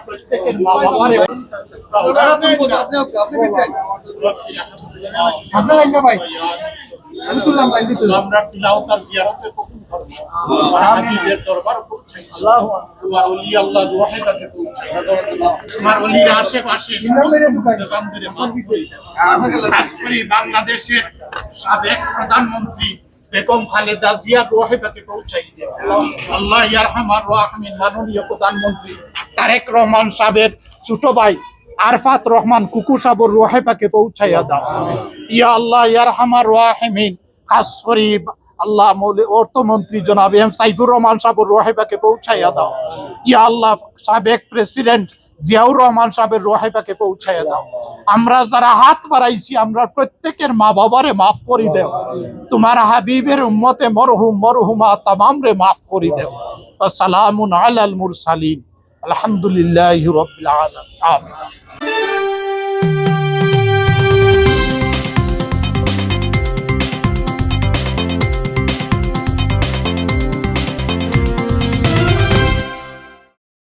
প্রত্যেকের মা বাবার আমরা তিলাওয়াত জিয়ারতে কবুল করো হাবিবের দরবার পৌঁছাই আল্লাহু তোমার ওলি আল্লাহ ওয়াহিদাকে পৌঁছাই তোমার ওলি আশেপাশে সমস্ত দোকানদারে মাফ করে দাও খাস করে বাংলাদেশের সাবেক প্রধানমন্ত্রী বেগম খালেদা জিয়া ওয়াহিদাকে পৌঁছাই দাও আল্লাহ ইয়ারহামার রাহিমিন মাননীয় প্রধানমন্ত্রী তারেক রহমান সাহেবের ছোট ভাই আরফাত রহমান কুকু সাহেবের রুহাইপাকে পৌঁছাইয়া দাও ইয়া আল্লাহ ইয়ারহামার রাহিমিন খাস করে আল্লাহ অর্থমন্ত্রী জনাব এম সাইফুর রহমান সাহেবের রুহাইপাকে পৌঁছাইয়া দাও ইয়া আল্লাহ সাবেক প্রেসিডেন্ট জিয়াউর রহমান সাহেবের রুহাইপাকে পৌঁছাইয়া দাও আমরা যারা হাত বাড়াইছি আমরা প্রত্যেকের মা বাবারে মাফ করে দাও তোমার হাবিবের উম্মতে মরহুম মরহুমা তামাম রে মাফ করে দাও আসসালামু আলাল মুরসালিন আলহামদুলিল্লাহি রাব্বিল আলামিন আমিন।